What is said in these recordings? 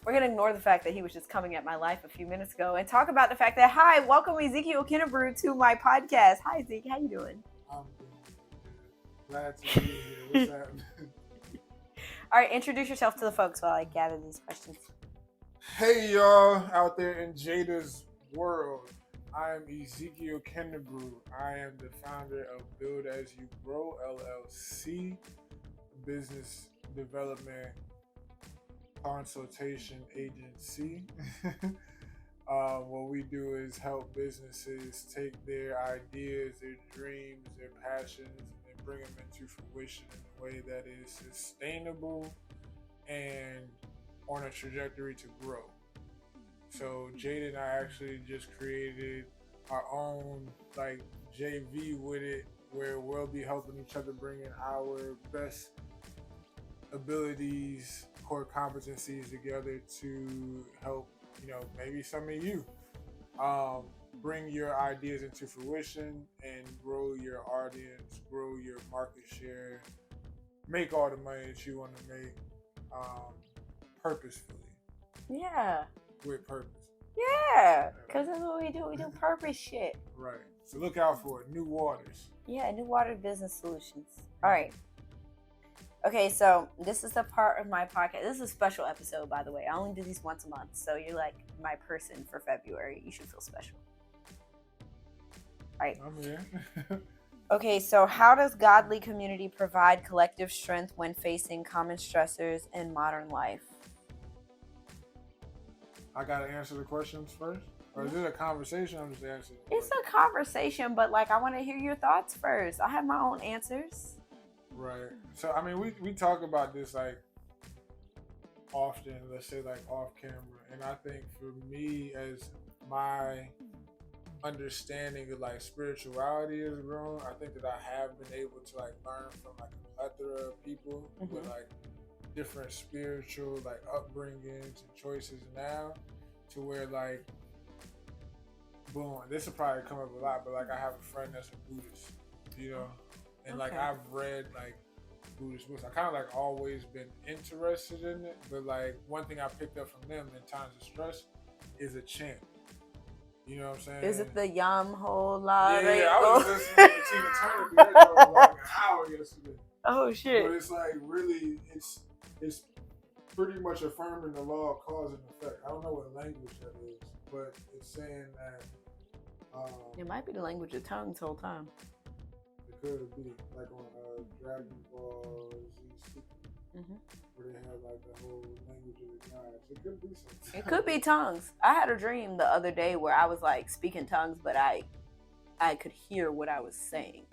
We're going to ignore the fact that he was just coming at my life a few minutes ago and talk about the fact that, hi, welcome Ezekiel Kennebrew to my podcast. Hi, Zeke. How you doing? I'm doing good. Glad to be here. What's happening? All right, introduce yourself to the folks while I gather these questions. Hey, y'all out there in Jada's world. I am Ezekiel Kennebrew. I am the founder of Build As You Grow LLC, business development consultation agency. What we do is help businesses take their ideas, their dreams, their passions, and bring them into fruition in a way that is sustainable and on a trajectory to grow. So Jada and I actually just created our own like JV with it, where we'll be helping each other bring in our best abilities, core competencies together to help, maybe some of you bring your ideas into fruition and grow your audience, grow your market share, make all the money that you want to make purposefully. Yeah. With purpose. Yeah, because that's what we do. We do purpose shit. Right. So look out for it. New Waters. Yeah, New Water Business Solutions. All right. Okay, so this is a part of my podcast. This is a special episode, by the way. I only do these once a month, so you're like my person for February. You should feel special. All right. I'm here. Okay, so how does godly community provide collective strength when facing common stressors in modern life? I gotta answer the questions first? Or is it a conversation? I'm just answering. It's a conversation, but like I want to hear your thoughts first. I have my own answers. Right. So I mean, we talk about this like often. Let's say like off camera, and I think for me, as my understanding of like spirituality has grown, I think that I have been able to like learn from like a plethora of people with like different spiritual like upbringings and choices now, to where like boom, this will probably come up a lot, but like I have a friend that's a Buddhist, and like I've read like Buddhist books. I kind of like always been interested in it, but like one thing I picked up from them in times of stress is a chant. You know what I'm saying? Is it the Yam Ho La? Yeah, I was listening to Tina Turner for like an hour yesterday. Oh shit! But it's like really, it's pretty much affirming the law of cause and effect. I don't know what language that is, but it's saying that it might be the language of tongues the whole time. It could be like on Dragon Ball Z, where they have like the whole language of the gods. It could be something. It could be tongues. I had a dream the other day where I was like speaking tongues, but I could hear what I was saying.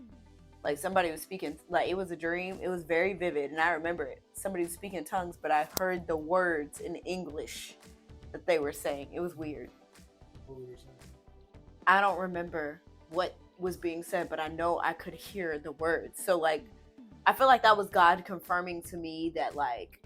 Like somebody was speaking, like it was a dream. It was very vivid, and I remember it. Somebody was speaking tongues, but I heard the words in English that they were saying. It was weird. What were you saying? I don't remember what was being said, but I know I could hear the words. So like, I feel like that was God confirming to me that like,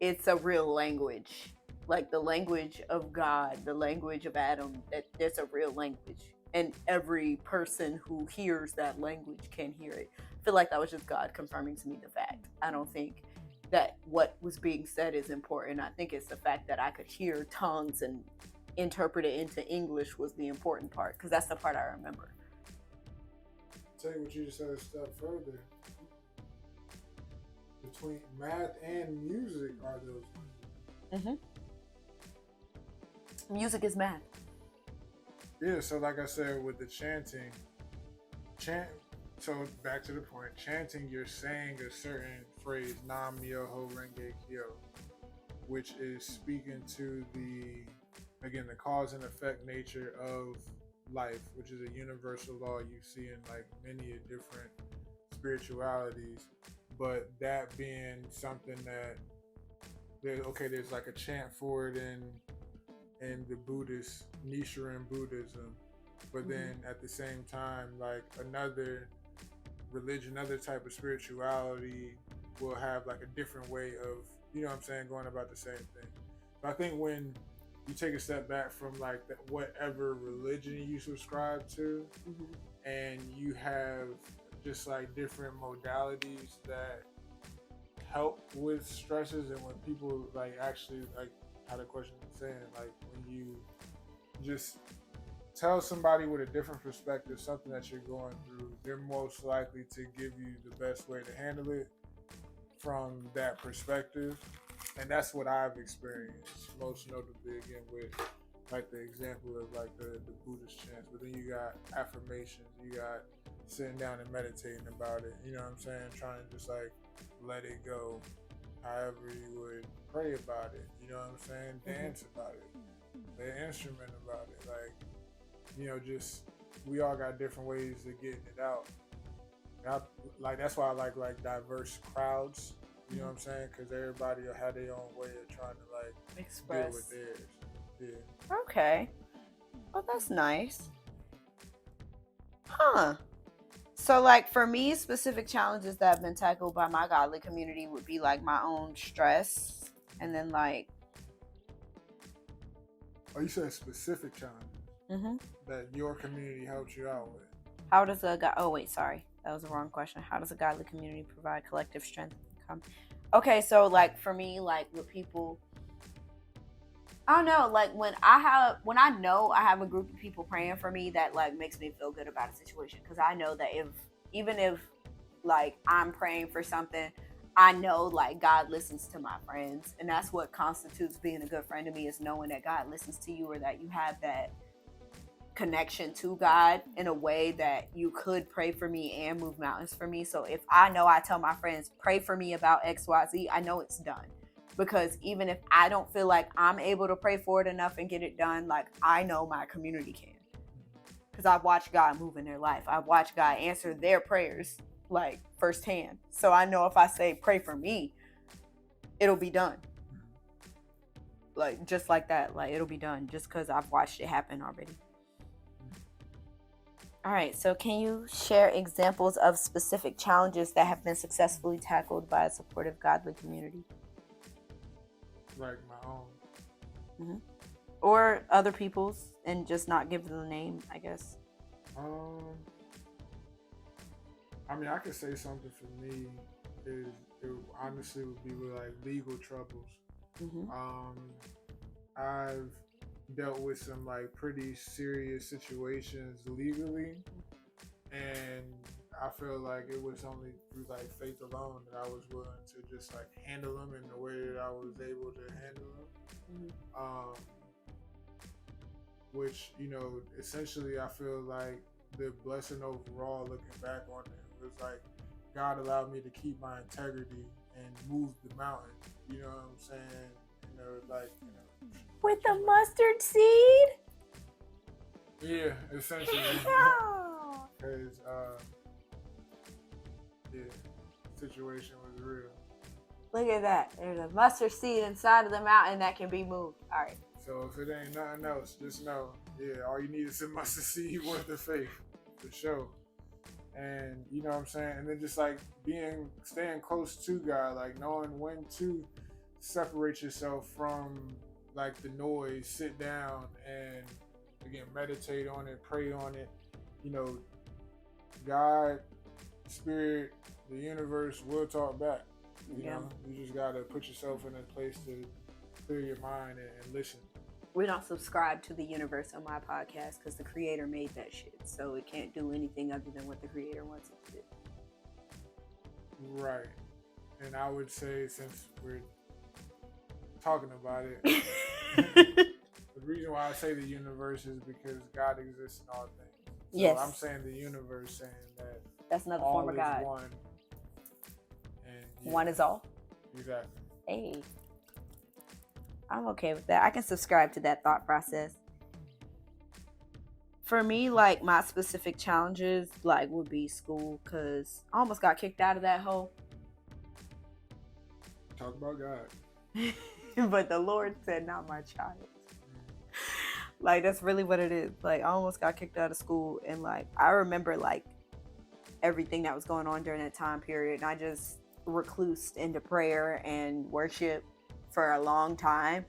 it's a real language. Like the language of God, the language of Adam, that there's a real language. And every person who hears that language can hear it. I feel like that was just God confirming to me the fact. I don't think that what was being said is important. I think it's the fact that I could hear tongues and interpret it into English was the important part, because that's the part I remember. Tell you what you just said a step further. Between math and music are those. Music is math. Yeah, so like I said, with the chanting, so back to the point, chanting, you're saying a certain phrase, Nam Myoho Renge Kyo, which is speaking to the cause and effect nature of life, which is a universal law you see in like many different spiritualities. But that being something that there's like a chant for it in the Buddhist Nichiren Buddhism, but then at the same time, like another religion, other type of spirituality will have like a different way of, going about the same thing. But I think when you take a step back from like whatever religion you subscribe to, and you have just like different modalities that help with stresses, and when people like actually like how the question is saying, like when you just tell somebody with a different perspective something that you're going through, they're most likely to give you the best way to handle it from that perspective. And that's what I've experienced, most notably again with like the example of like the Buddhist chants. But then you got affirmations, you got sitting down and meditating about it, you know what I'm saying? Trying to just like let it go however you would pray about it, you know what I'm saying? Dance about it, play an instrument about it, like, you know, just we all got different ways of getting it out. Like that's why I like diverse crowds. You know what I'm saying? Because everybody will have their own way of trying to like Express. deal with theirs. Yeah. Okay. Well, that's nice. Huh. So, like, for me, specific challenges that have been tackled by my godly community would be like my own stress, and then like. Oh, you said specific challenges that your community helps you out with. How does a god? Oh wait, sorry, that was the wrong question. How does a godly community provide collective strength and income? Okay, so like for me, like with people, I don't know, like when I know I have a group of people praying for me, that like makes me feel good about a situation, because I know that even if like I'm praying for something, I know like God listens to my friends, and that's what constitutes being a good friend to me, is knowing that God listens to you, or that you have that connection to God in a way that you could pray for me and move mountains for me. So if I know I tell my friends, pray for me about XYZ, I know it's done. Because even if I don't feel like I'm able to pray for it enough and get it done, like I know my community can. Because I've watched God move in their life. I've watched God answer their prayers like firsthand. So I know if I say pray for me, it'll be done. Like just like that, like it'll be done just because I've watched it happen already. All right, so can you share examples of specific challenges that have been successfully tackled by a supportive godly community? Like my own. Or other people's, and just not give them the name, I guess. I mean, I could say something for me is it honestly would be with like legal troubles. I've dealt with some like pretty serious situations legally, and I feel like it was only through like faith alone that I was willing to just like handle them in the way that I was able to handle them. Which, you know, essentially I feel like the blessing overall, looking back on it, was like God allowed me to keep my integrity and move the mountain. You know what I'm saying? You know, like, you know, with the mustard seed? Yeah, essentially. Because, yeah, the situation was real. Look at that. There's a mustard seed inside of the mountain that can be moved. All right. So if it ain't nothing else, just know, yeah, all you need is a mustard seed worth of faith, for sure. And you know what I'm saying? And then just like staying close to God, like knowing when to separate yourself from like the noise, sit down and again, meditate on it, pray on it. You know, God, Spirit, the universe will talk back. You know, you just gotta put yourself in a place to clear your mind and listen. We don't subscribe to the universe on my podcast because the creator made that shit. So it can't do anything other than what the creator wants it to do. Right. And I would say, since we're talking about it, the reason why I say the universe is because God exists in all things. So yes. I'm saying the universe, saying that that's another all form of God. Is one. And yeah, one is all. Exactly. Hey. I'm okay with that. I can subscribe to that thought process. For me, like my specific challenges, like would be school, because I almost got kicked out of that hole. Talk about God. But the Lord said, "Not my child." Like that's really what it is. Like I almost got kicked out of school, and like I remember like everything that was going on during that time period, and I just reclused into prayer and worship for a long time.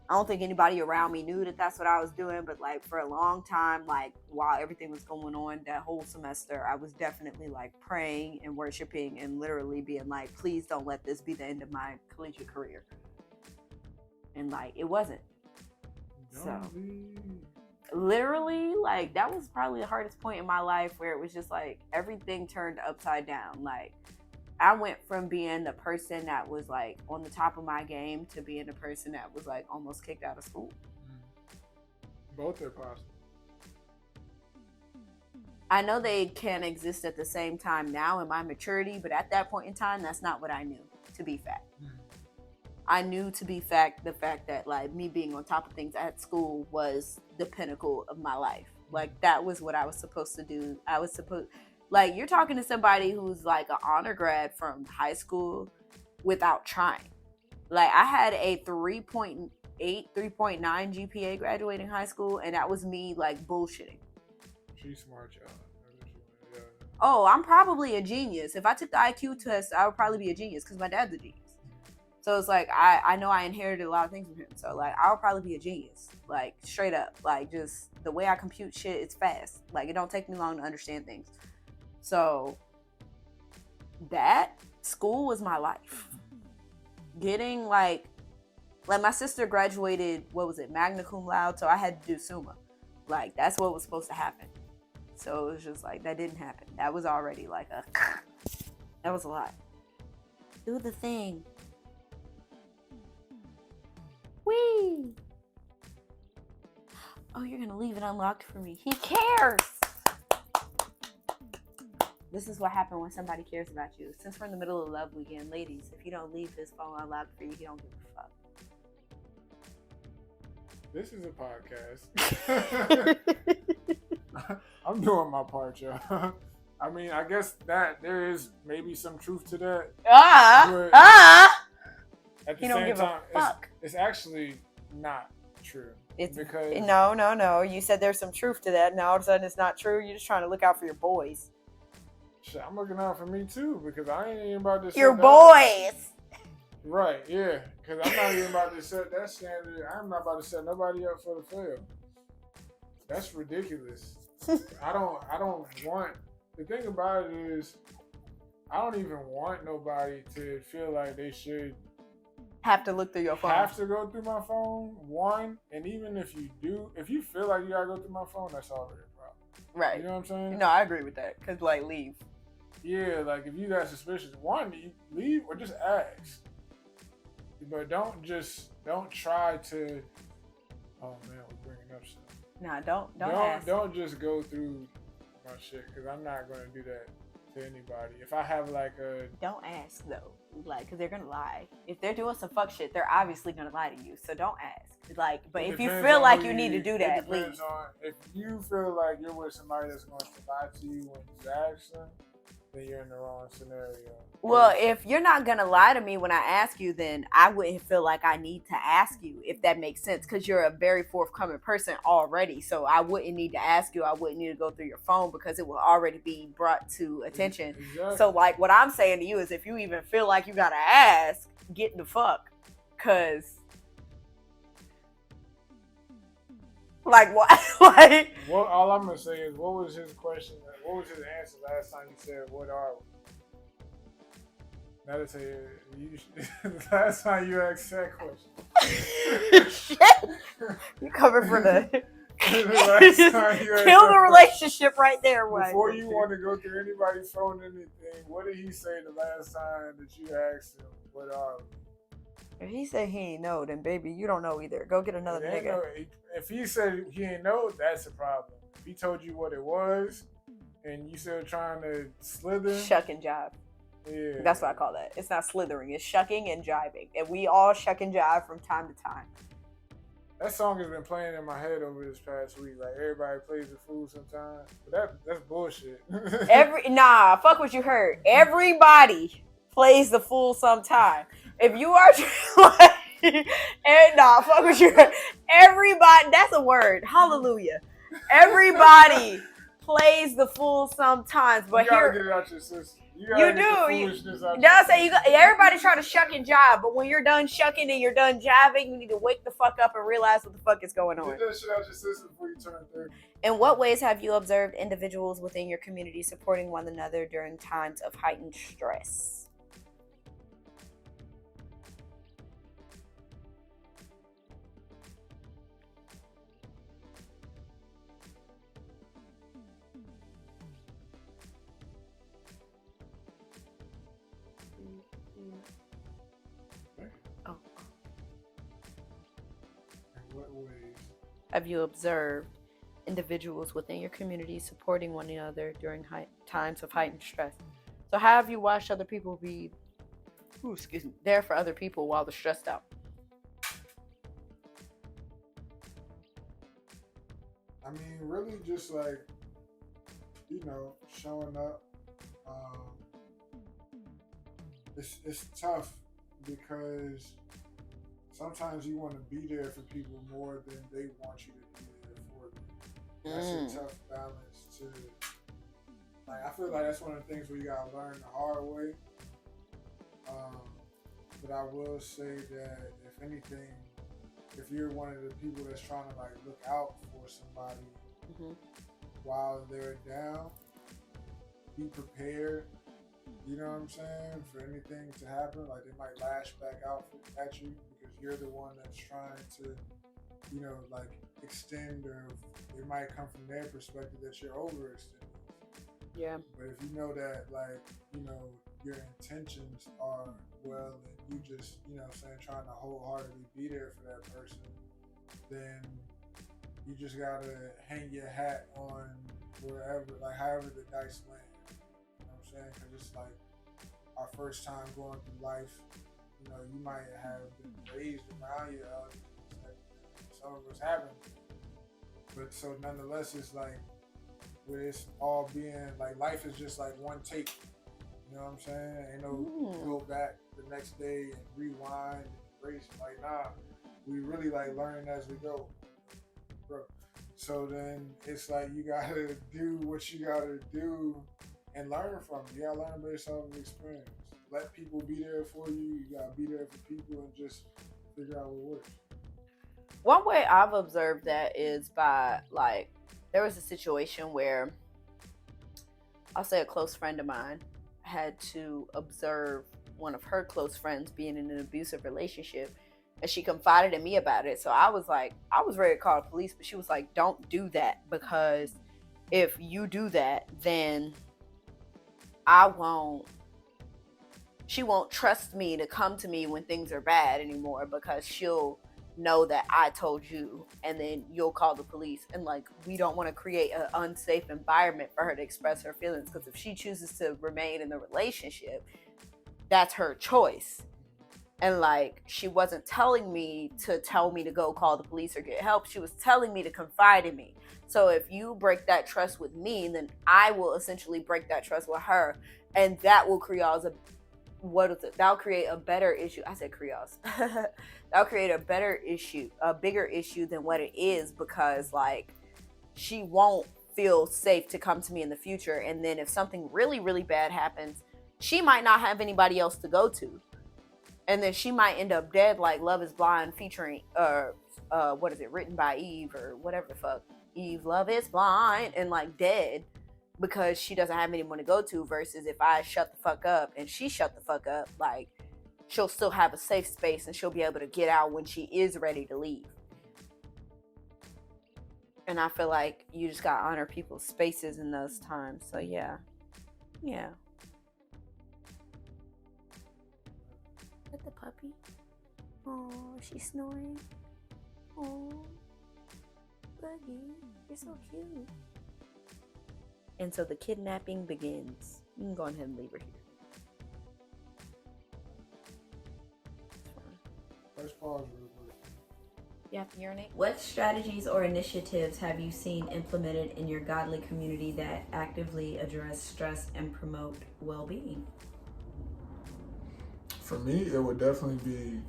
I don't think anybody around me knew that that's what I was doing, but like for a long time, like while everything was going on that whole semester, I was definitely like praying and worshiping and literally being like, please don't let this be the end of my collegiate career. And like it wasn't. So literally, like that was probably the hardest point in my life where it was just like everything turned upside down. Like I went from being the person that was like on the top of my game to being the person that was like almost kicked out of school. Both are possible. I know they can exist at the same time now in my maturity, but at that point in time, that's not what I knew to be fact. I knew to be fact the fact that like me being on top of things at school was the pinnacle of my life. Like that was what I was supposed to do. Like you're talking to somebody who's like an honor grad from high school without trying. Like I had a 3.8, 3.9 GPA graduating high school, and that was me like bullshitting. She's smart, y'all. Oh, I'm probably a genius. If I took the IQ test, I would probably be a genius because my dad's a genius. So it's like I know I inherited a lot of things from him. So like I'll probably be a genius. Like straight up. Like just the way I compute shit, it's fast. Like it don't take me long to understand things. So that school was my life. Getting like my sister graduated, what was it, magna cum laude, so I had to do summa. Like that's what was supposed to happen. So it was just like that didn't happen. That was already like that was a lot. Do the thing. Whee! Oh, you're gonna leave it unlocked for me. He cares! This is what happened when somebody cares about you. Since we're in the middle of love weekend, ladies, if you don't leave his phone unlocked for you, he don't give a fuck. This is a podcast. I'm doing my part, y'all. I mean, I guess that there is maybe some truth to that. At the same time, it's actually not true. It's because no. You said there's some truth to that. Now all of a sudden it's not true. You're just trying to look out for your boys. Shit, I'm looking out for me too because I ain't even about to set your boys. Right, yeah. Because I'm not even about to set that standard. I'm not about to set nobody up for the fail. That's ridiculous. I don't want. The thing about it is, I don't even want nobody to feel like they should have to look through your phone. Have to go through my phone. One, and even if you do, if you feel like you gotta go through my phone, that's already a problem. Right. You know what I'm saying? No, I agree with that. Cause like leave. Yeah, like if you got suspicious, one, you leave or just ask. But don't try to. Oh man, we're bringing up stuff. Nah, don't ask. Don't just go through my shit because I'm not gonna do that to anybody. If I have like a. Don't ask though, like, cause they're gonna lie. If they're doing some fuck shit, they're obviously gonna lie to you. So don't ask. Like, but if you feel like you need to do that, leave. If you feel like you're with somebody that's going to lie to you when you ask them, then you're in the wrong scenario. Well, if you're not going to lie to me when I ask you, then I wouldn't feel like I need to ask you, if that makes sense, because you're a very forthcoming person already. So I wouldn't need to ask you. I wouldn't need to go through your phone because it will already be brought to attention. Exactly. So, like, what I'm saying to you is if you even feel like you got to ask, get the fuck. Because, like, what? Like, well, all I'm going to say is, what was his question? What was his answer last time you said, what are we? Now to tell you, last time you asked that question. Shit. You covered for the last time you kill the relationship right there. Before you want to go through anybody's phone or anything, what did he say the last time that you asked him, what are we? If he said he ain't know, then baby, you don't know either. Go get another nigga. If he said he ain't know, that's a problem. If he told you what it was, and you still trying to slither. Shuck and jive. Yeah. That's what I call that. It's not slithering. It's shucking and jiving. And we all shuck and jive from time to time. That song has been playing in my head over this past week. Like, everybody plays the fool sometimes. But that's bullshit. Fuck what you heard. Everybody plays the fool sometime. If you are fuck what you heard. Everybody, that's a word. Hallelujah. Everybody plays the fool sometimes, but you gotta get it out your system. You You gotta get do. the foolishness out That's say everybody try to shuck and jive, but when you're done shucking and you're done jiving, you need to wake the fuck up and realize what the fuck is going on. Get that shit out your system before you turn 30. In what ways have you observed individuals within your community supporting one another during times of heightened stress? Oh. In what ways have you observed individuals within your community supporting one another during times of heightened stress? So how have you watched other people be there for other people while they're stressed out? I mean, really just like, showing up. It's tough because sometimes you want to be there for people more than they want you to be there for them. That's a tough balance to. Like, I feel like that's one of the things where you gotta learn the hard way. But I will say that if anything, if you're one of the people that's trying to like look out for somebody while they're down, be prepared. You know what I'm saying? For anything to happen, like they might lash back out at you because you're the one that's trying to, like extend, or it might come from their perspective that you're overextending. Yeah. But if you know that, like, your intentions are well, and you just, trying to wholeheartedly be there for that person, then you just gotta hang your hat on wherever, like, however the dice land. You know what I'm saying? Because it's like our first time going through life. You might have been raised around your elders. Like, some of us haven't. But so nonetheless, it's like, with it's all being like, life is just like one take. You know what I'm saying? Ain't no go back the next day and rewind and erase. Like, nah, we really like learning as we go, bro. So then it's like you gotta do what you gotta do and learn from it. You gotta learn based off of experience. Let people be there for you. You gotta be there for people and just figure out what works. One way I've observed that is by, like, there was a situation where I'll say a close friend of mine had to observe one of her close friends being in an abusive relationship, and she confided in me about it. So I was ready to call the police, but she was like, don't do that, because if you do that, then she won't trust me to come to me when things are bad anymore, because she'll know that I told you, and then you'll call the police. And like, we don't want to create an unsafe environment for her to express her feelings, because if she chooses to remain in the relationship, that's her choice. And like, she wasn't telling me to tell me to go call the police or get help. She was telling me to confide in me. So if you break that trust with me, then I will essentially break that trust with her, and that will that'll create a better issue. I said Creoles. That'll create a better issue, a bigger issue than what it is, because like, she won't feel safe to come to me in the future. And then if something really, really bad happens, she might not have anybody else to go to. And then she might end up dead, like Love is Blind featuring, written by Eve, or whatever the fuck. Eve, Love is Blind, and like dead, because she doesn't have anyone to go to. Versus if I shut the fuck up and she shut the fuck up, like, she'll still have a safe space and she'll be able to get out when she is ready to leave. And I feel like you just gotta honor people's spaces in those times. So yeah. Look at the puppy. Oh, she's snoring. Oh, Buggy, you're so cute. And so the kidnapping begins. You can go ahead and leave her here. Let's pause real quick. You have to urinate? What strategies or initiatives have you seen implemented in your godly community that actively address stress and promote well-being? For me, it would definitely be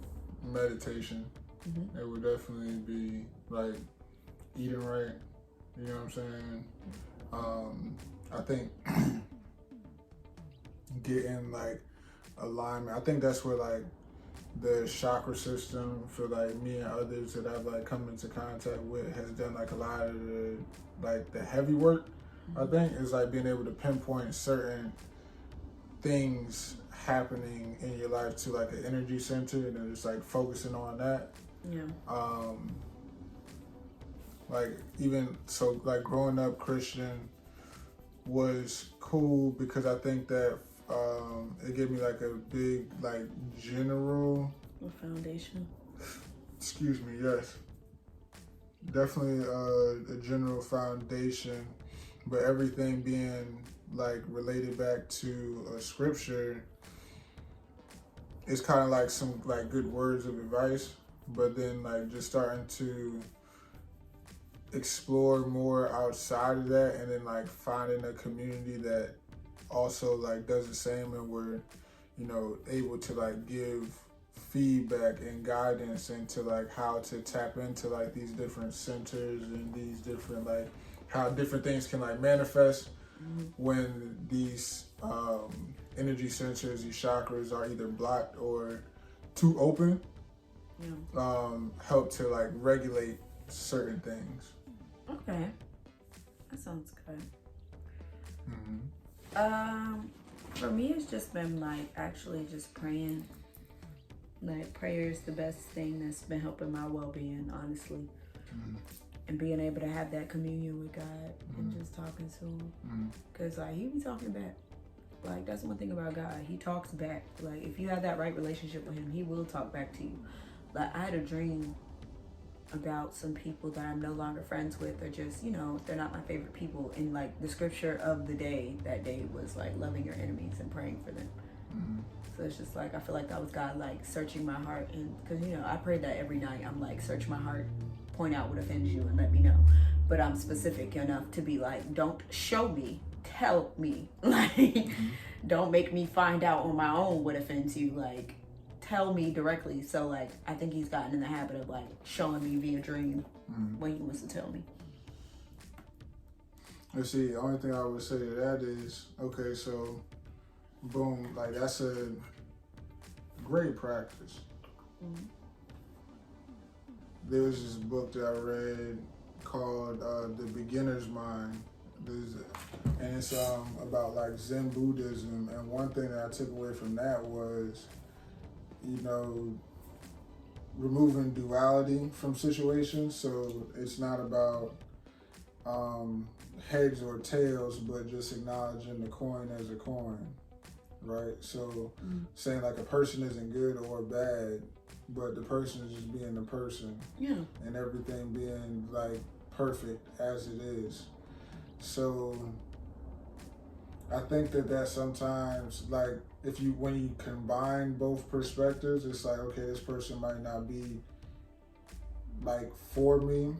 meditation. Mm-hmm. It would definitely be like eating right. You know what I'm saying? I think get in like alignment. I think that's where like the chakra system for like me and others that I've like come into contact with has done like a lot of the heavy work. I think is like being able to pinpoint certain things happening in your life to like an energy center and then just like focusing on that. Yeah. Like even so like growing up Christian was cool because I think that it gave me like a big like general foundation. Excuse me, yes. Definitely a general foundation, but everything being like related back to a scripture is kind of like some like good words of advice, but then like just starting to explore more outside of that and then like finding a community that also like does the same and we're, you know, able to like give feedback and guidance into like how to tap into like these different centers and these different like how different things can like manifest when these energy centers, these chakras are either blocked or too open. Help to like regulate certain things. Okay, that sounds good. For me, it's just been like actually just praying. Like prayer is the best thing that's been helping my well-being, honestly. And being able to have that communion with God and just talking to him. Cause like he be talking back. Like that's one thing about God. He talks back. Like if you have that right relationship with him, he will talk back to you. Like I had a dream about some people that I'm no longer friends with, or just, you know, they're not my favorite people. And like the scripture of the day that day was like loving your enemies and praying for them. So it's just like I feel like that was God like searching my heart, and because you know I pray that every night. I'm like, search my heart, point out what offends you, and let me know. But I'm specific enough to be like, don't show me, tell me. Like don't make me find out on my own what offends you. Like tell me directly. So like I think he's gotten in the habit of like showing me via dream when he wants to tell me. Let's see, the only thing I would say to that is, okay, so boom, like that's a great practice. There was this book that I read called The Beginner's Mind. And it's about like Zen Buddhism, and one thing that I took away from that was, you know, removing duality from situations. So it's not about heads or tails, but just acknowledging the coin as a coin, right? So saying like a person isn't good or bad, but the person is just being the person. Yeah. And everything being like perfect as it is. So I think that sometimes, like, when you combine both perspectives, it's like, okay, this person might not be like for me,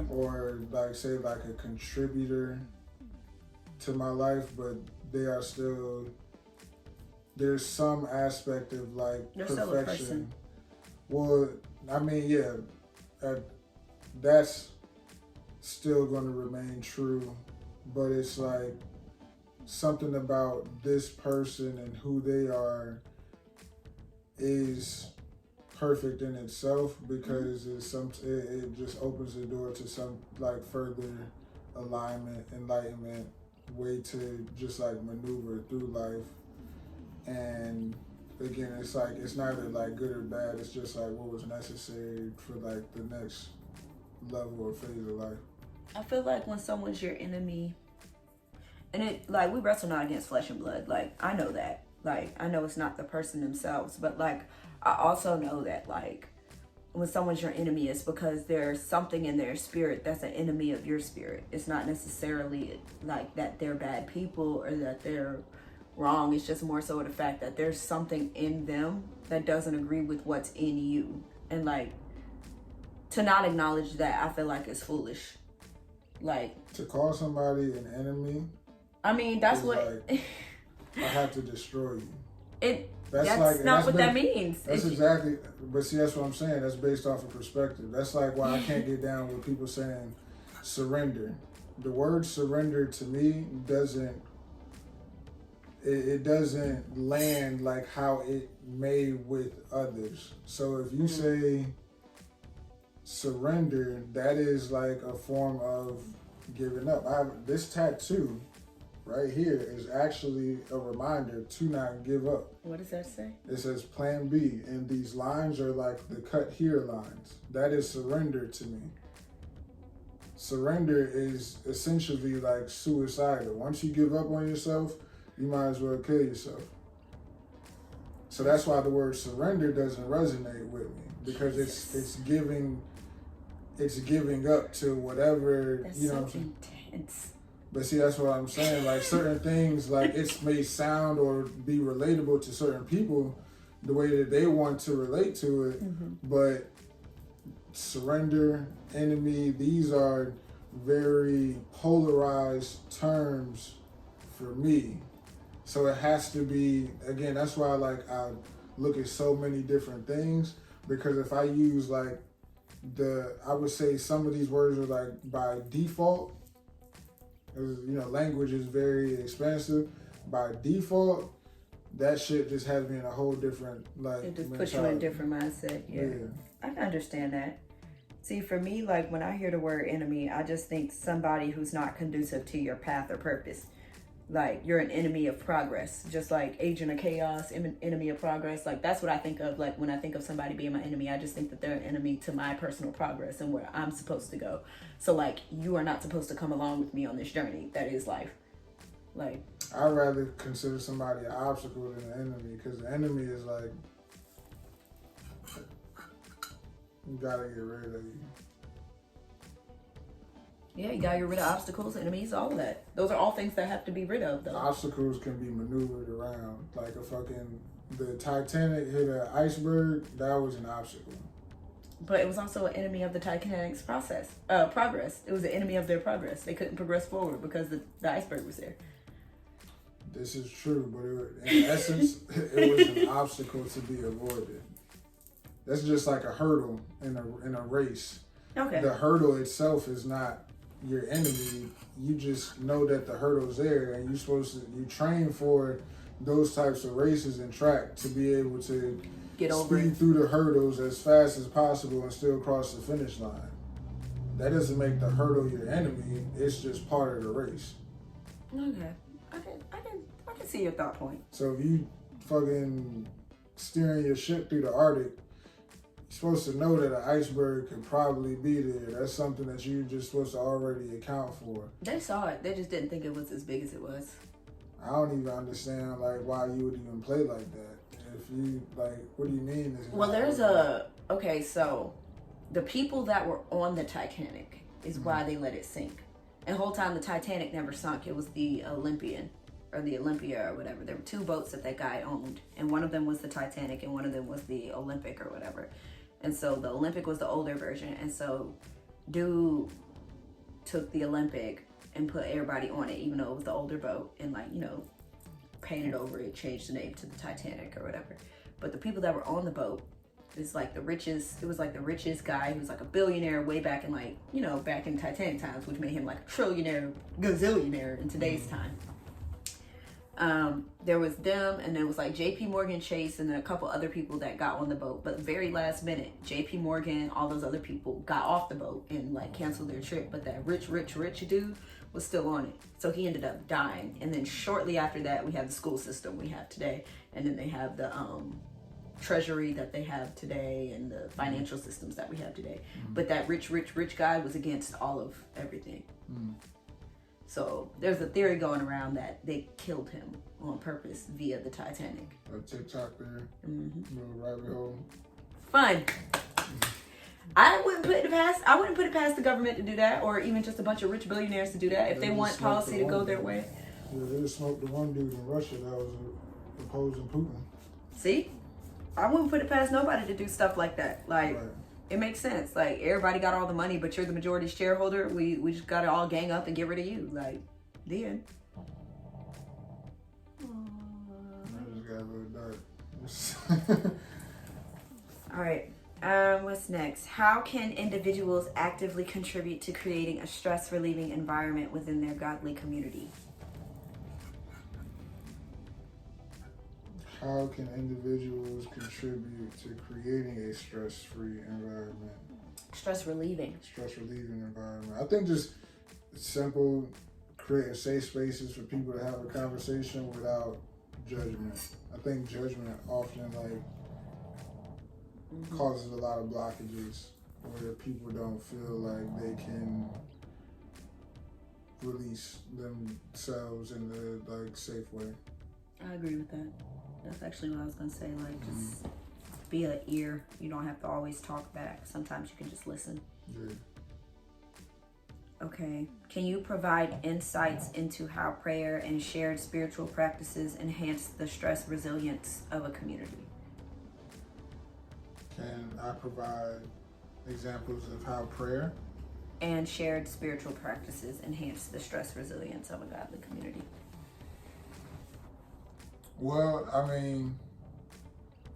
or like say like a contributor to my life, but they are still, there's some aspect of like You're perfection. still a person. Well, I mean, yeah, that's still going to remain true, but it's like something about this person and who they are is perfect in itself, because it just opens the door to some like further alignment, enlightenment, way to just like maneuver through life. And again, it's like it's neither like good or bad, it's just like what was necessary for like the next level or phase of life. I feel like when someone's your enemy, and it like we wrestle not against flesh and blood, like I know that, like I know it's not the person themselves, but like I also know that like when someone's your enemy, it's because there's something in their spirit that's an enemy of your spirit. It's not necessarily like that they're bad people or that they're wrong. It's just more so the fact that there's something in them that doesn't agree with what's in you, and like to not acknowledge that, I feel like it's foolish. Like to call somebody an enemy, I mean, that's what like, I have to destroy you. That's like, not what that means. That's exactly, but see, that's what I'm saying. That's based off of perspective. That's like why I can't get down with people saying surrender. The word surrender to me doesn't it doesn't land like how it may with others. So if you say surrender, that is like a form of giving up. This tattoo right here is actually a reminder to not give up. What does that say? It says plan B, and these lines are like the cut here lines. That is surrender to me. Surrender is essentially like suicidal. Once you give up on yourself, you might as well kill yourself. So that's why the word surrender doesn't resonate with me, because it's giving up to whatever. That's you know. So intense. But see, that's what I'm saying. Like certain things, like it may sound or be relatable to certain people, the way that they want to relate to it. But surrender, enemy, these are very polarized terms for me. So it has to be, again, that's why I look at so many different things, because if I use I would say some of these words are like by default, language is very expensive. By default, that shit just has me in a whole different It just puts you in a different mindset. Yeah. I can understand that. See, for me, like when I hear the word enemy, I just think somebody who's not conducive to your path or purpose. Like you're an enemy of progress, just like agent of chaos, enemy of progress. Like that's what I think of. Like when I think of somebody being my enemy, I just think that they're an enemy to my personal progress and where I'm supposed to go. So like you are not supposed to come along with me on this journey that is life. Like I'd rather consider somebody an obstacle than an enemy, because the enemy is like, you gotta get rid of you. Yeah, you gotta get rid of obstacles, enemies, all of that. Those are all things that have to be rid of, though. Obstacles can be maneuvered around. Like the Titanic hit an iceberg, that was an obstacle. But it was also an enemy of the Titanic's progress. It was an enemy of their progress. They couldn't progress forward because the iceberg was there. This is true, but in essence, it was an obstacle to be avoided. That's just like a hurdle in a race. Okay. The hurdle itself is not your enemy. You just know that the hurdle's there, and you train for those types of races and track to be able to get over speed through the hurdles as fast as possible and still cross the finish line. That doesn't make the hurdle your enemy. It's just part of the race. Okay. I can see your thought point. So if you fucking steering your ship through the Arctic, you're supposed to know that an iceberg could probably be there. That's something that you're just supposed to already account for. They saw it. They just didn't think it was as big as it was. I don't even understand why you would even play like that. If you what do you mean? Well, okay, so the people that were on the Titanic is why they let it sink. And the whole time the Titanic never sunk. It was the Olympian or the Olympia or whatever. There were two boats that guy owned, and one of them was the Titanic and one of them was the Olympic or whatever. And so the Olympic was the older version, and so dude took the Olympic and put everybody on it, even though it was the older boat, and painted over it, changed the name to the Titanic or whatever. But the people that were on the boat is like the richest. It was like the richest guy who was like a billionaire way back in back in Titanic times, which made him like a trillionaire, gazillionaire in today's time. There was them, and there was like JP Morgan Chase, and then a couple other people that got on the boat. But very last minute, JP Morgan, all those other people got off the boat and canceled their trip. But that rich dude was still on it. So he ended up dying. And then shortly after that, we have the school system we have today. And then they have the treasury that they have today and the financial systems that we have today. But that rich guy was against all of everything. So there's a theory going around that they killed him on purpose via the Titanic. A TikTok there, little rabbit hole. Fun. I wouldn't put it past the government to do that, or even just a bunch of rich billionaires to do that if they want policy to go their way. Yeah, they just smoked the one dude in Russia that was opposing Putin. See, I wouldn't put it past nobody to do stuff like that. Right. It makes sense. Everybody got all the money, but you're the majority shareholder. We just got to all gang up and get rid of you. The end. I just got a little dark. All right. What's next? How can individuals actively contribute to creating a stress relieving environment within their godly community? How can individuals contribute to creating a stress-free environment? Stress relieving. Stress relieving environment. I think just simple, creating safe spaces for people to have a conversation without judgment. I think judgment often causes a lot of blockages where people don't feel like they can release themselves in the safe way. I agree with that. That's actually what I was gonna say. Like, just be an ear. You don't have to always talk back. Sometimes you can just listen. Yeah. Okay. Can you provide insights into how prayer and shared spiritual practices enhance the stress resilience of a community? Can I provide examples of how prayer and shared spiritual practices enhance the stress resilience of a godly community? Well, I mean,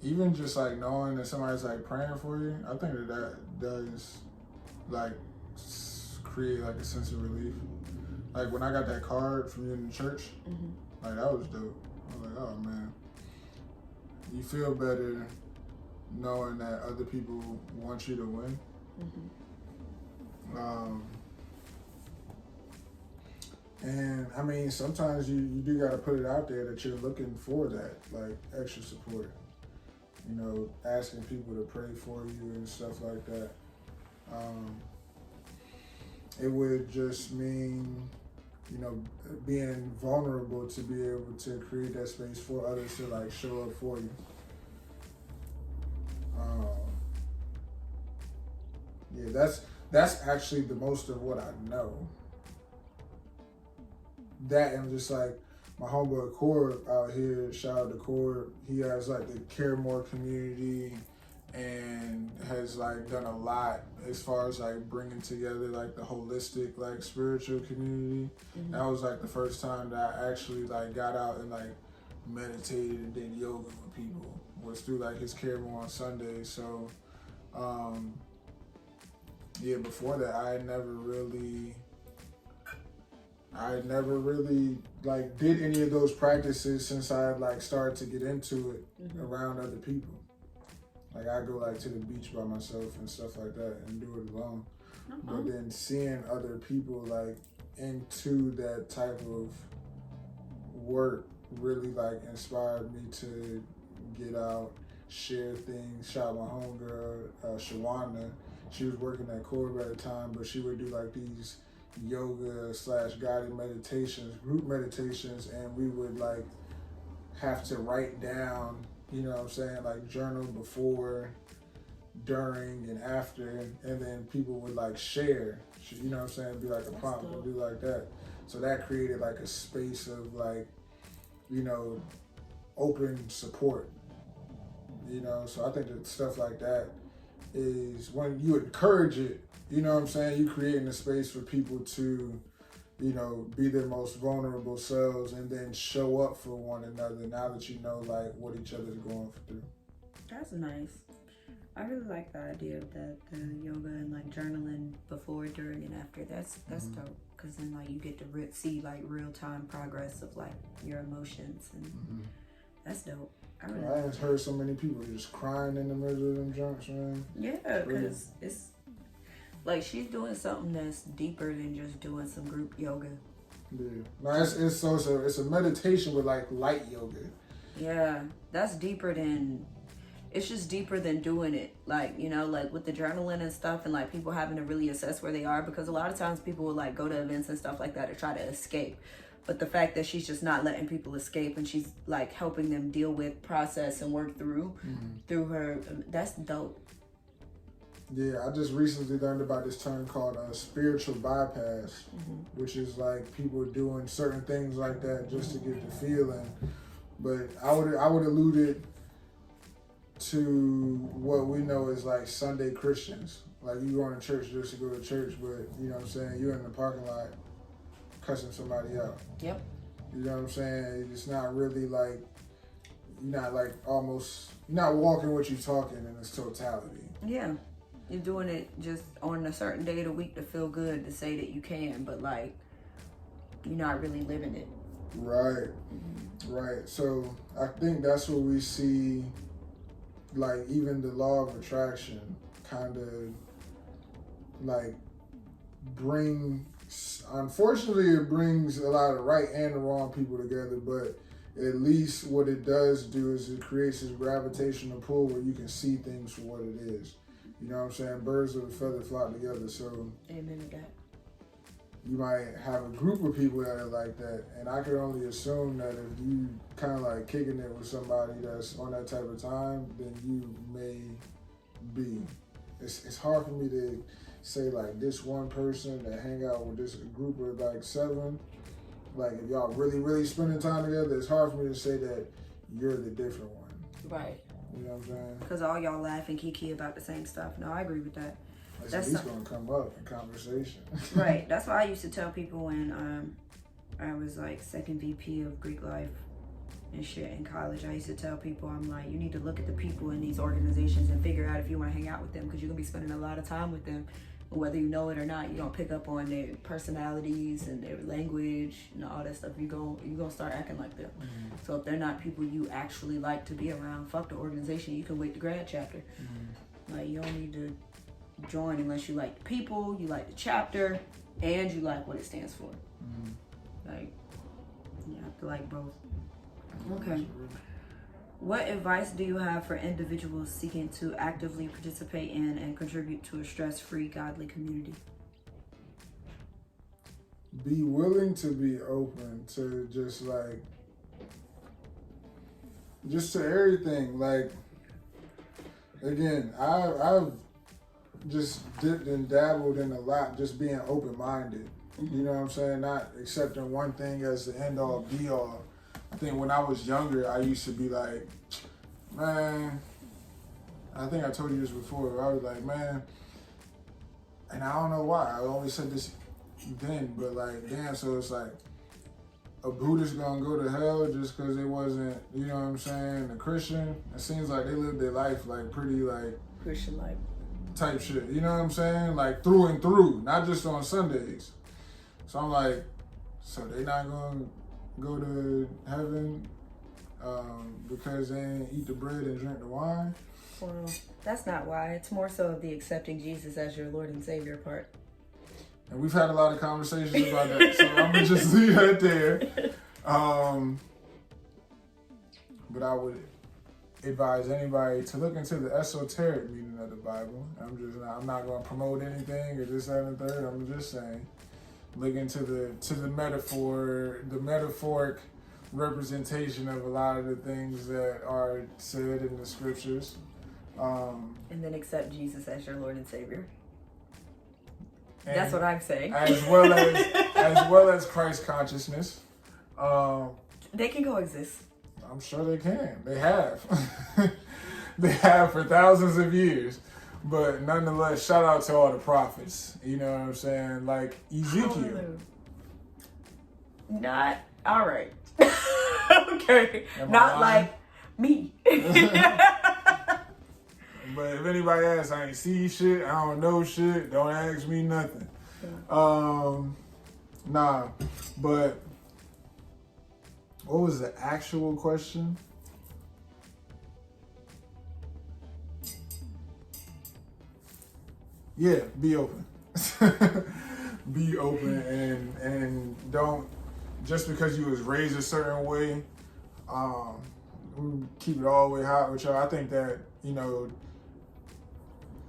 even just like knowing that somebody's like praying for you, I think that does like create like a sense of relief. Like when I got that card from you in the church, like that was dope. I was like, oh man, you feel better knowing that other people want you to win. And I mean, sometimes you do got to put it out there that you're looking for that, like extra support. You know, asking people to pray for you and stuff like that. It would just mean, you know, being vulnerable to be able to create that space for others to like show up for you. Yeah, that's actually the most of what I know. That and just like my homeboy Cord out here, shout out to Cord. He has like the Care More community and has like done a lot as far as like bringing together like the holistic like spiritual community. That was like the first time that I actually like got out and like meditated and did yoga with people, was through like his Care More on Sundays. So yeah, before that I never really like did any of those practices since I like started to get into it around other people. Like I go like to the beach by myself and stuff like that and do it alone. But then seeing other people like into that type of work really like inspired me to get out, share things. Shout out my homegirl, Shawana. She was working at Cord at the time, but she would do like these yoga / guided meditations, group meditations, and we would like have to write down, you know what I'm saying, like journal before, during, and after, and then people would like share, you know what I'm saying, be like a prompt and do like that. So that created like a space of like, you know, open support, you know. So I think that stuff like that is when you encourage it, you know what I'm saying, you creating a space for people to, you know, be their most vulnerable selves and then show up for one another now that you know like what each other's going through. That's nice. I really like the idea of that, the yoga and like journaling before, during, and after. That's dope, because then like you get to see like real time progress of like your emotions, and that's dope. I have heard so many people just crying in the middle of them junks, man. Yeah, because it's like she's doing something that's deeper than just doing some group yoga. Yeah, no, it's a meditation with like light yoga. Yeah, that's deeper than. It's just deeper than doing it, like, you know, like with the journaling and stuff, and like people having to really assess where they are, because a lot of times people will like go to events and stuff like that to try to escape. But the fact that she's just not letting people escape, and she's like helping them deal with, process, and work through her, that's dope. Yeah, I just recently learned about this term called spiritual bypass, which is like people doing certain things like that just to get the feeling. But I would allude it to what we know as like Sunday Christians. Like you going to church just to go to church, but you know what I'm saying, you're in the parking lot cussing somebody out. Yep. You know what I'm saying? It's not really like, you're not walking what you're talking in its totality. Yeah. You're doing it just on a certain day of the week to feel good, to say that you can, but like you're not really living it. Right. Right. So I think that's what we see, like even the law of attraction kind of like unfortunately it brings a lot of right and the wrong people together, but at least what it does do is it creates this gravitational pull where you can see things for what it is. You know what I'm saying? Birds of a feather flock together. So Amen to that. you might have a group of people that are like that, and I can only assume that if you kind of like kicking it with somebody that's on that type of time, then you may be. It's hard for me to say like this one person that hang out with this group of like 7, like if y'all really spending time together, it's hard for me to say that you're the different one. Right. You know what I'm saying? Because all y'all laugh and kiki about the same stuff. No, I agree with that. That's at least gonna come up in conversation. Right. That's why I used to tell people when I was like second VP of Greek life and shit in college. I used to tell people, I'm like, you need to look at the people in these organizations and figure out if you want to hang out with them, because you're gonna be spending a lot of time with them. Whether you know it or not, you don't pick up on their personalities and their language and all that stuff. You gonna start acting like them. Mm-hmm. So if they're not people you actually like to be around, fuck the organization. You can wait the grad chapter. Mm-hmm. Like, you don't need to join unless you like the people, you like the chapter, and you like what it stands for. Mm-hmm. Like, you have to like both. Okay. What advice do you have for individuals seeking to actively participate in and contribute to a stress-free, godly community? Be willing to be open to just to everything. Like, again, I've just dipped and dabbled in a lot, just being open-minded. Mm-hmm. You know what I'm saying? Not accepting one thing as the end-all, be-all. I think when I was younger, I used to be like, man, I think I told you this before. I was like, man, and I don't know why. I always said this then, but like, damn, so it's like, a Buddhist gonna go to hell just because it wasn't, you know what I'm saying, a Christian? It seems like they live their life like pretty like Christian life type shit, you know what I'm saying? Like through and through, not just on Sundays. So I'm like, so they not gonna go to heaven because they ain't eat the bread and drink the wine? Well, that's not why. It's more so of the accepting Jesus as your Lord and Savior part. And we've had a lot of conversations about that, so I'm gonna just leave that there. But I would advise anybody to look into the esoteric meaning of the Bible. I'm not gonna promote anything or this, that, and the third. I'm just saying, look into the metaphoric representation of a lot of the things that are said in the scriptures. And then accept Jesus as your Lord and Savior. That's what I'm saying. As well as Christ consciousness. They can coexist. I'm sure they can. They have. They have for thousands of years. But nonetheless, shout out to all the prophets. You know what I'm saying? Like Ezekiel. Not all right. Okay. Am I Not lying? like me. But if anybody asks, I ain't see shit, I don't know shit, don't ask me nothing. Nah, but what was the actual question? Yeah, be open. Be open and don't, just because you was raised a certain way, keep it all the way hot with y'all. I think that, you know,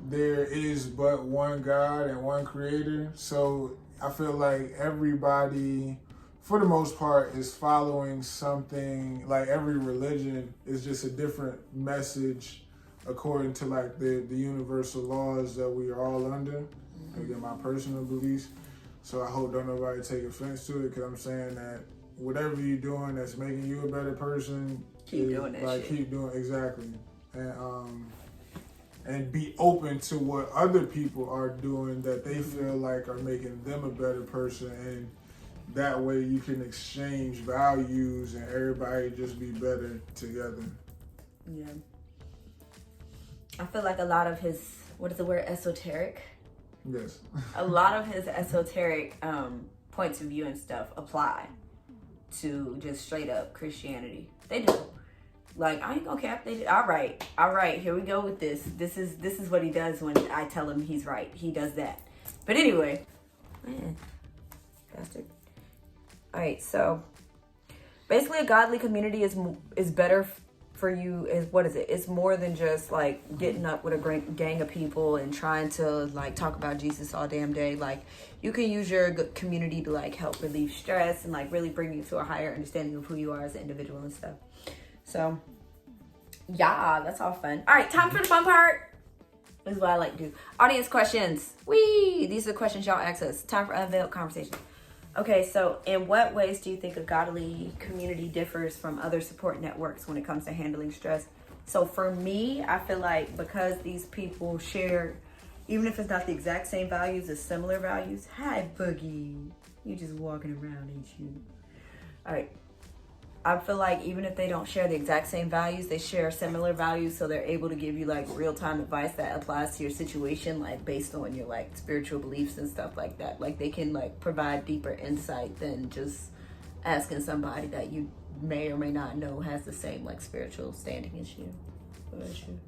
there is but one God and one creator. So I feel like everybody, for the most part, is following something. Like every religion is just a different message according to like the universal laws that we are all under. Again, my personal beliefs. So I hope don't nobody take offense to it, because I'm saying that whatever you're doing that's making you a better person, Keep doing that shit. Keep doing, exactly. And be open to what other people are doing that they feel like are making them a better person, and that way you can exchange values and everybody just be better together. Yeah. I feel like a lot of his, what is the word, esoteric? Yes. A lot of his esoteric points of view and stuff apply to just straight up Christianity. They do. Like, I ain't gonna cap. They do. All right. Here we go with this. This is what he does when I tell him he's right. He does that. But anyway, man, bastard. All right, so basically, a godly community is better for you. Is what is it? It's more than just like getting up with a great gang of people and trying to like talk about Jesus all damn day. Like, you can use your community to like help relieve stress and like really bring you to a higher understanding of who you are as an individual and stuff. So, yeah, that's all fun. All right, time for the fun part. This is what I like to do. Audience questions. Whee! These are the questions y'all ask us. Time for unveiled conversation. Okay, so in what ways do you think a godly community differs from other support networks when it comes to handling stress? So for me, I feel like because these people share, even if it's not the exact same values, it's similar values. Hi, Boogie. You just walking around, ain't you? All right. I feel like even if they don't share the exact same values, they share similar values, so they're able to give you like real-time advice that applies to your situation, like based on your like spiritual beliefs and stuff like that. Like they can like provide deeper insight than just asking somebody that you may or may not know has the same like spiritual standing as you. What about you?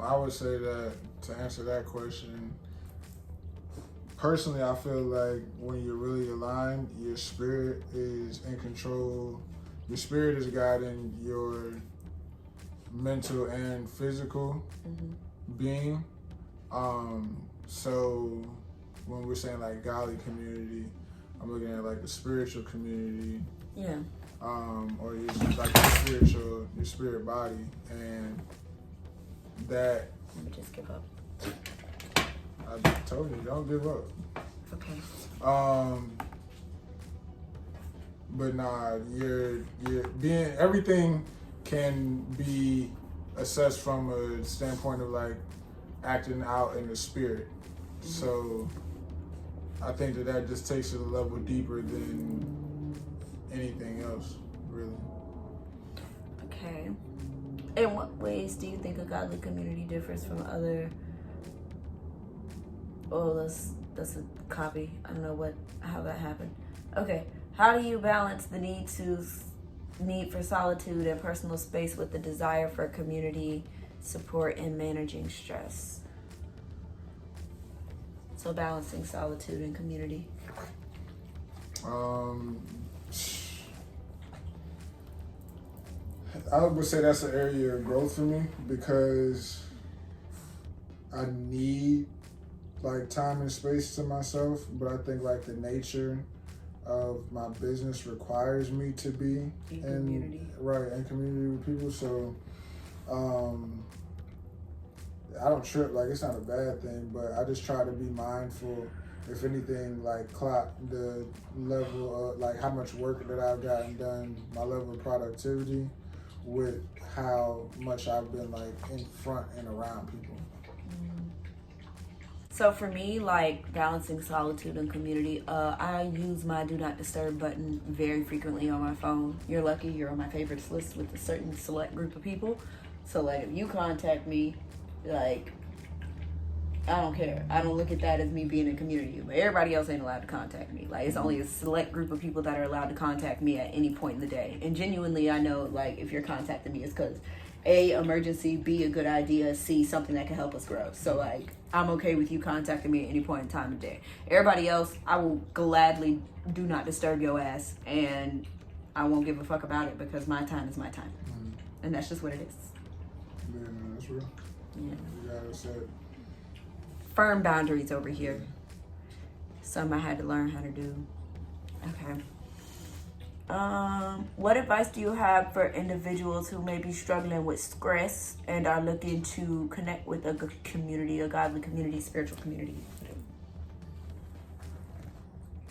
I would say that to answer that question, personally, I feel like when you're really aligned, your spirit is in control. Your spirit is guiding your mental and physical being. So when we're saying like godly community, I'm looking at like the spiritual community. Yeah. Or your like your spirit body, and that. Let me just give up. I told you, don't give up. Okay. But nah, you're being, everything can be assessed from a standpoint of like acting out in the spirit. So I think that just takes it a level deeper than anything else, really. Okay. In what ways do you think a godly community differs from other? Oh, that's a copy. I don't know how that happened. Okay. How do you balance the need for solitude and personal space with the desire for community support in managing stress? So balancing solitude and community. I would say that's an area of growth for me, because I need like time and space to myself, but I think like the nature of my business requires me to be in community with people. So I don't trip, like it's not a bad thing, but I just try to be mindful, if anything, like clock the level of like how much work that I've gotten done, my level of productivity with how much I've been like in front and around people. So for me, like balancing solitude and community, I use my do not disturb button very frequently on my phone. You're lucky you're on my favorites list with a certain select group of people. So like if you contact me, like I don't care. I don't look at that as me being in community, but everybody else ain't allowed to contact me. Like it's only a select group of people that are allowed to contact me at any point in the day. And genuinely, I know like if you're contacting me, it's because A, emergency, B, a good idea, C, something that can help us grow. So like I'm okay with you contacting me at any point in time of day. Everybody else, I will gladly do not disturb your ass, and I won't give a fuck about it because my time is my time. And that's just what it is. Yeah, no, that's real. Yeah. You gotta set Firm boundaries over here. Something I had to learn how to do. Okay. What advice do you have for individuals who may be struggling with stress and are looking to connect with a good community, a godly community, spiritual community?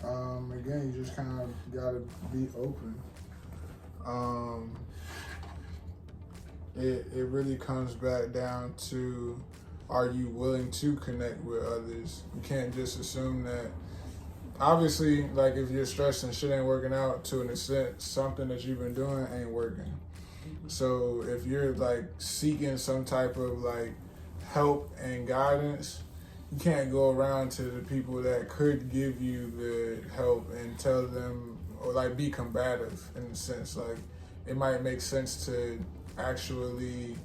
Again, you just kind of gotta be open. It really comes back down to, are you willing to connect with others? You can't just assume that. Obviously, like if you're stressed and shit ain't working out, to an extent, something that you've been doing ain't working. So if you're like seeking some type of like help and guidance, you can't go around to the people that could give you the help and tell them, or like be combative in a sense. Like it might make sense to actually,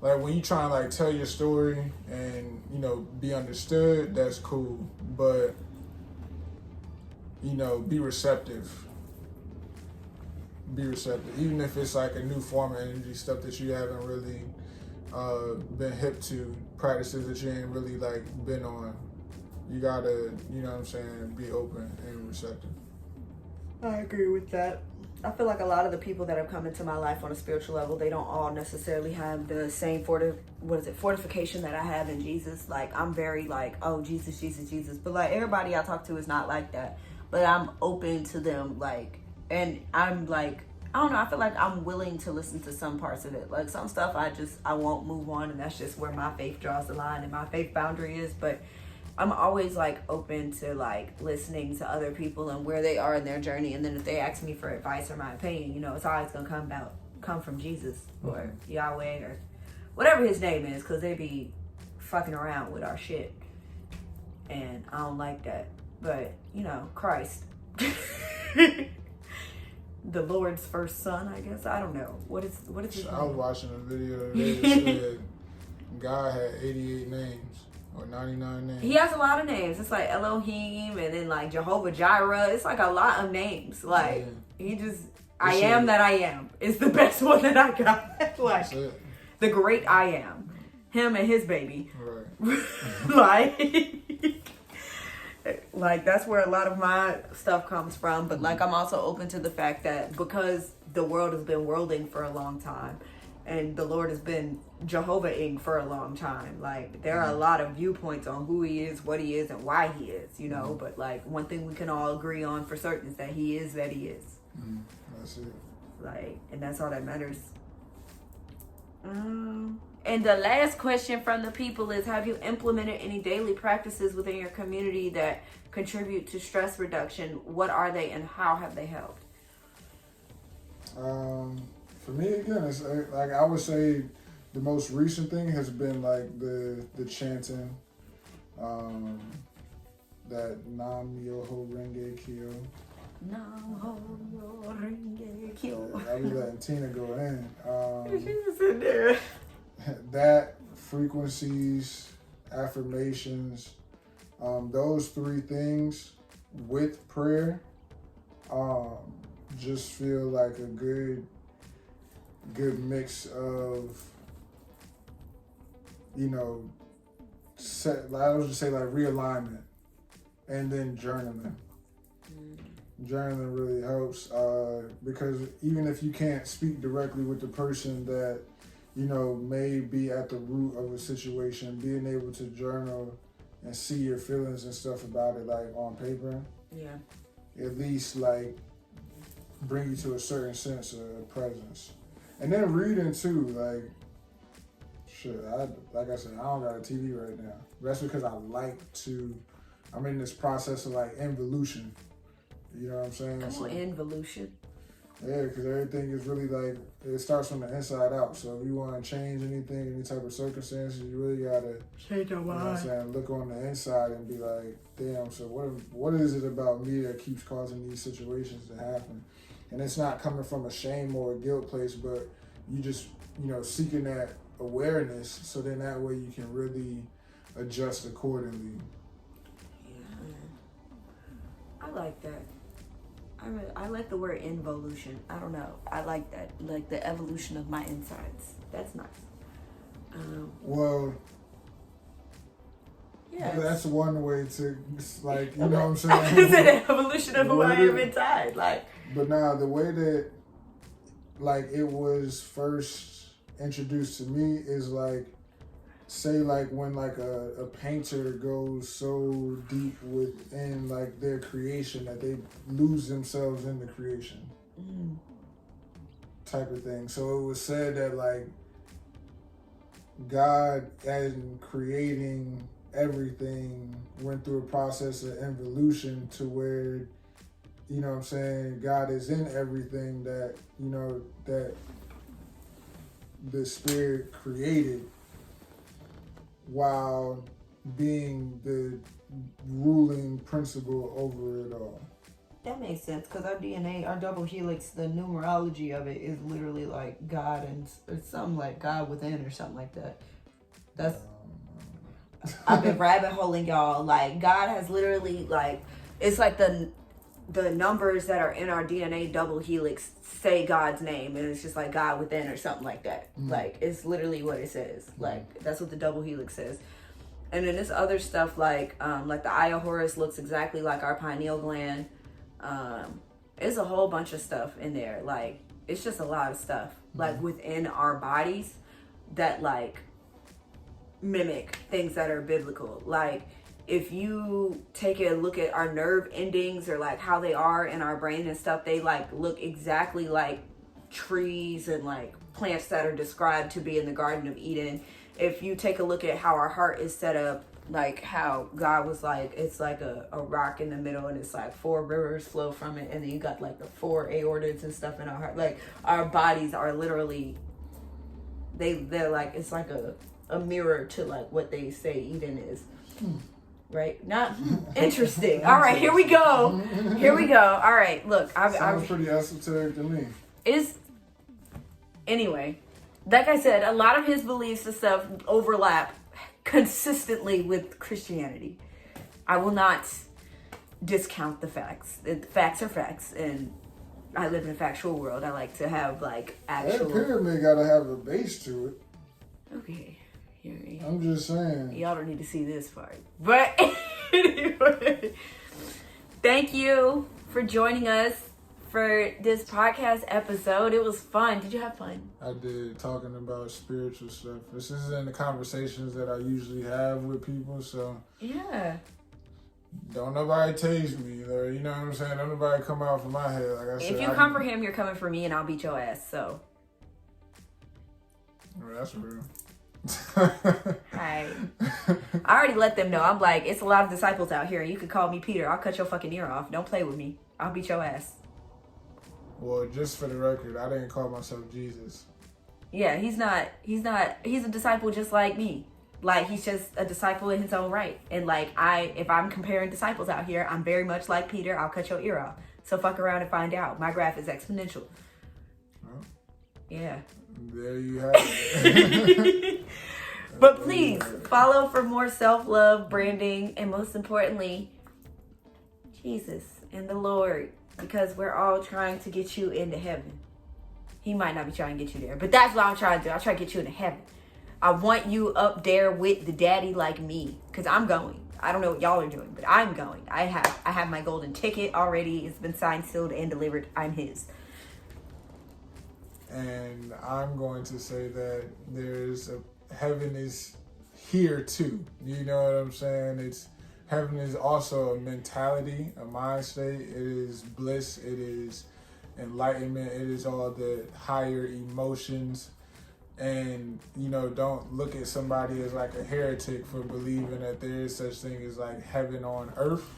like when you try and like tell your story and, you know, be understood, that's cool. But, you know, be receptive. Be receptive. Even if it's like a new form of energy, stuff that you haven't really been hip to, practices that you ain't really like been on. You gotta, you know what I'm saying, be open and receptive. I agree with that. I feel like a lot of the people that have come into my life on a spiritual level, they don't all necessarily have the same fortification that I have in Jesus. Like, I'm very like, oh, Jesus, Jesus, Jesus. But like everybody I talk to is not like that. But I'm open to them, like, and I'm like, I don't know, I feel like I'm willing to listen to some parts of it. Like some stuff I won't move on, and that's just where my faith draws the line and my faith boundary is. But I'm always like open to like listening to other people and where they are in their journey. And then if they ask me for advice or my opinion, you know, it's always gonna come from Jesus or Yahweh or whatever his name is, because they be fucking around with our shit. And I don't like that. But, you know, Christ. The Lord's first son, I guess. I don't know. What is his name? I was watching a video today that said God had 88 names. Or 99 names. He has a lot of names. It's like Elohim and then like Jehovah Jireh. It's like a lot of names. Like he just, I am that I am. It's the best one that I got. Like the great I am. Him and his baby. Right. like that's where a lot of my stuff comes from. But like I'm also open to the fact that because the world has been worlding for a long time, and the Lord has been Jehovah-ing for a long time. Like, there are a lot of viewpoints on who he is, what he is, and why he is, you know? But, like, one thing we can all agree on for certain is that he is that he is. That's it. Like, and that's all that matters. And the last question from the people is, have you implemented any daily practices within your community that contribute to stress reduction? What are they and how have they helped? For me, again, it's like I would say the most recent thing has been like the chanting, that Nam Myoho Renge Kyo. Nam Myoho Renge Kyo. I'll be letting Tina go in. She was in there. That, frequencies, affirmations, those three things with prayer, just feel like a good mix of, you know, I would just say like realignment, and then journaling. Journaling really helps because even if you can't speak directly with the person that, you know, may be at the root of a situation, being able to journal and see your feelings and stuff about it, like on paper, at least like bring you to a certain sense of presence. And then reading too, like, shit, like I said, I don't got a TV right now. That's because I'm in this process of like involution. You know what I'm saying? Oh, involution. Yeah, because everything is really like, it starts from the inside out. So if you want to change anything, any type of circumstances, you really got to, change your mind. You know what I'm saying, look on the inside and be like, damn, so what is it about me that keeps causing these situations to happen? And it's not coming from a shame or a guilt place, but you just, you know, seeking that awareness, so then that way you can really adjust accordingly. Yeah. I like that. I like the word involution. I don't know. I like that. Like the evolution of my insides. That's nice. Well, yeah, that's one way to, like, you know what I'm saying? It's an evolution of who I am inside. Like, but now the way that, like, it was first introduced to me is like, say like when like a painter goes so deep within like their creation that they lose themselves in the creation type of thing. So it was said that like God, in creating everything, went through a process of involution to where, you know what I'm saying, God is in everything that, you know, that the spirit created, while being the ruling principle over it all. That makes sense, because our DNA, our double helix, the numerology of it is literally like God, and it's something like God within or something like that. That's I've been rabbit holing y'all. Like, God has literally, like, it's like the numbers that are in our DNA double helix say God's name, and it's just like God within or something like that. Like, it's literally what it says. Like, that's what the double helix says. And then this other stuff, like the Eye of Horus looks exactly like our pineal gland. It's a whole bunch of stuff in there. Like, it's just a lot of stuff, like, within our bodies that, like, mimic things that are biblical. Like, if you take a look at our nerve endings, or like how they are in our brain and stuff, they like look exactly like trees and like plants that are described to be in the Garden of Eden. If you take a look at how our heart is set up, like how God was like, it's like a rock in the middle, and it's like 4 rivers flow from it, and then you got like the 4 aortas and stuff in our heart. Like, our bodies are literally, they're like, it's like a mirror to like what they say Eden is. Right? Not interesting. All right, here we go. Here we go. All right, look. Sounds pretty esoteric to me. Anyway, like I said, a lot of his beliefs and stuff overlap consistently with Christianity. I will not discount the facts. The facts are facts, and I live in a factual world. I like to have like actual. That pyramid gotta have a base to it. Okay. I'm just saying. Y'all don't need to see this part. But anyway, thank you for joining us for this podcast episode. It was fun. Did you have fun? I did, talking about spiritual stuff. This isn't the conversations that I usually have with people, so yeah. Don't nobody tase me, or you know what I'm saying? Don't nobody come out for my head. Like I said, if you come for him, you're coming for me, and I'll beat your ass. So. Well, that's real. Hi. I already let them know. I'm like, it's a lot of disciples out here. You could call me Peter. I'll cut your fucking ear off. Don't play with me. I'll beat your ass. Well, just for the record, I didn't call myself Jesus. Yeah, he's a disciple just like me. Like, he's just a disciple in his own right. And like, if I'm comparing disciples out here, I'm very much like Peter. I'll cut your ear off. So fuck around and find out. My graph is exponential. Well, yeah. There you have it. But please follow for more self-love, branding, and most importantly, Jesus and the Lord, because we're all trying to get you into heaven. He might not be trying to get you there, but that's what I'm trying to do. I'm trying to get you into heaven. I want you up there with the daddy like me, because I'm going. I don't know what y'all are doing, but I'm going. I have my golden ticket already. It's been signed, sealed, and delivered. I'm his. And I'm going to say that heaven is here too. You know what I'm saying? Heaven is also a mentality, a mind state. It is bliss. It is enlightenment. It is all the higher emotions. And, you know, don't look at somebody as like a heretic for believing that there is such thing as like heaven on earth.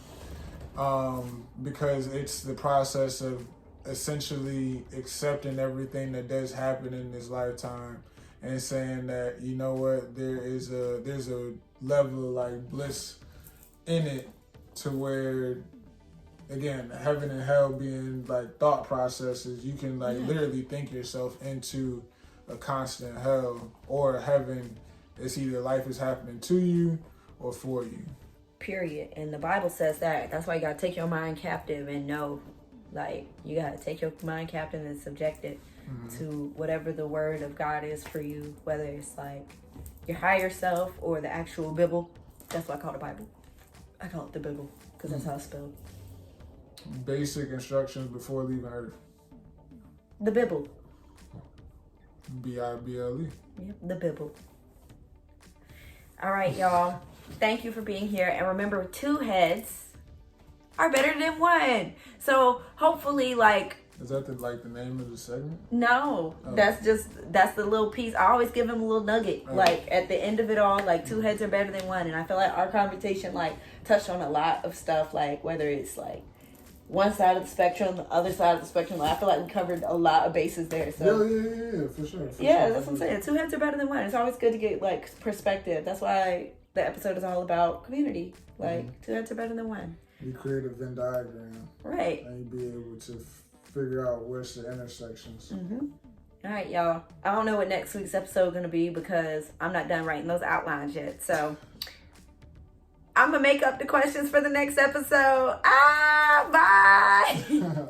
Because it's the process of essentially accepting everything that does happen in this lifetime and saying that, you know what, there's a level of like bliss in it, to where, again, heaven and hell being like thought processes, you can like literally think yourself into a constant hell or heaven. It's either life is happening to you or for you. Period. And the Bible says that. That's why you gotta take your mind captive and know, like, you gotta take your mind captive and subject it to whatever the word of God is for you, whether it's like your higher self or the actual Bible. That's what I call the Bible. I call it the Bible because that's how it's spelled. Basic instructions before leaving Earth. The Bible. Bible. Yep, the Bible. All right, y'all. Thank you for being here. And remember, 2 heads are better than 1. So hopefully, like... Is that the name of the segment? No, that's the little piece. I always give them a little nugget. Like, at the end of it all, like, 2 heads are better than 1. And I feel like our conversation, like, touched on a lot of stuff, like, whether it's, like, one side of the spectrum, the other side of the spectrum. Like, I feel like we covered a lot of bases there. So yeah, for sure. That's what I'm saying. 2 heads are better than 1. It's always good to get, like, perspective. That's why the episode is all about community. Like, two heads are better than one. You create a Venn diagram. Right. And you be able to figure out where's the intersections. All right, y'all. I don't know what next week's episode is going to be because I'm not done writing those outlines yet. So I'm going to make up the questions for the next episode. Bye.